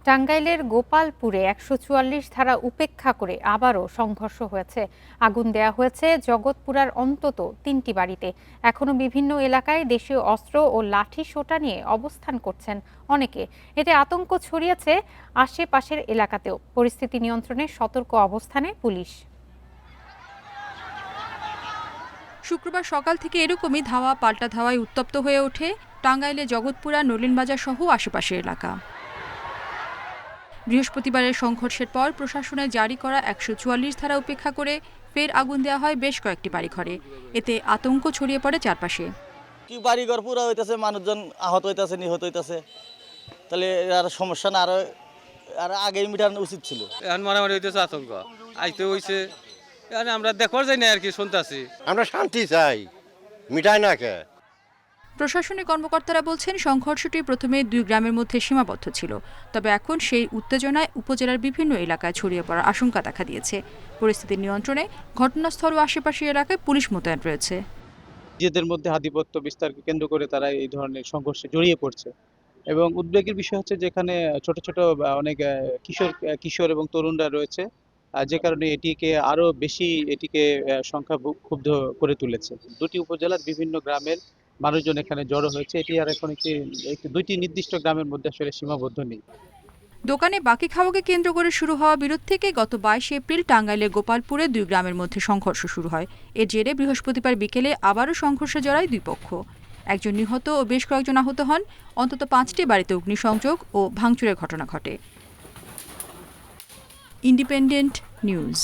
টাঙ্গাইলের গোপালপুরে ১৪৪ ধারা উপেক্ষা করে আবারও সংঘর্ষ হয়েছে। আগুন দেয়া হয়েছে জগৎপুরার অন্তত ৩টি বাড়িতে। এখনো বিভিন্ন এলাকায় দেশীয় অস্ত্র ও লাঠি সোঁটা নিয়ে অবস্থান করছেন অনেকে। এতে আতঙ্ক ছড়িয়েছে আশেপাশের এলাকাতেও। পরিস্থিতি নিয়ন্ত্রণে সতর্ক অবস্থানে পুলিশ। শুক্রবার সকাল থেকে এরকমই ধাওয়া পাল্টা ধাওয়ায় উত্তপ্ত হয়ে ওঠে টাঙ্গাইলে জগৎপুরা, নলিনবাজার সহ আশেপাশের এলাকা। বৃহস্পতিবারের সংঘর্ষের পর প্রশাসনের জারি করা ১৪৪ ধারা উপেক্ষা করে ফের আগুন দেওয়া হয় বেশ কয়েকটি বাড়িঘরে। এতে আতঙ্ক ছড়িয়ে পড়ে চারপাশে। কি বাড়িঘর পুরো হইতেছে, মানুষজন আহত হইতেছে, নিহত হইতেছে, তাহলে আর সমস্যা না, আর আগেই মিটানো উচিত ছিল। এখন মারামারি হইতেছে, আতঙ্ক আইতে হইছে, আমরা দেখবার যাই না আর কি, শুনতেছি। আমরা শান্তি চাই, মিটাই না কে। প্রশাসনিক কর্মকর্তারা বলছেন সংঘর্ষটি প্রথমে ২ গ্রামের মধ্যে সীমাবদ্ধ ছিল, তবে এখন সেই উত্তেজনায় উপজেলার বিভিন্ন এলাকায় ছড়িয়ে পড়ার আশঙ্কা দেখা দিয়েছে। পরিস্থিতি নিয়ন্ত্রণে ঘটনাস্থল ও আশেপাশের এলাকায় পুলিশ মোতায়েন রয়েছে। নিজেদের মধ্যে আধিপত্য বিস্তারকে কেন্দ্র করে তারা এই ধরনের সংঘর্ষে জড়িয়ে পড়ছে এবং উদ্বেগের বিষয় হচ্ছে যেখানে ছোট ছোট অনেক কিশোর এবং তরুণরা রয়েছে, যে কারণে এটিকে সংখ্যা ক্ষুব্ধ করে তুলেছে। দুটি উপজেলার বিভিন্ন গ্রামের মানুষজন এখানে জড়ো হয়েছে। এটি আর এখন দুইটি নির্দিষ্ট গ্রামের মধ্যে আসলে সীমাবদ্ধ নেই। দোকানে বাকি খাওয়াকে কেন্দ্র করে শুরু হওয়া বিরোধ থেকে গত ২২ এপ্রিল টাঙ্গাইলের গোপালপুরে ২ গ্রামের মধ্যে সংঘর্ষ শুরু হয়। এর জেরে বৃহস্পতিবার বিকেলে আবারও সংঘর্ষে জড়ায় দুই পক্ষ। একজন নিহত ও বেশ কয়েকজন আহত হন। অন্তত ৫টি বাড়িতে অগ্নিসংযোগ ও ভাঙচুরের ঘটনা ঘটে। Independent news.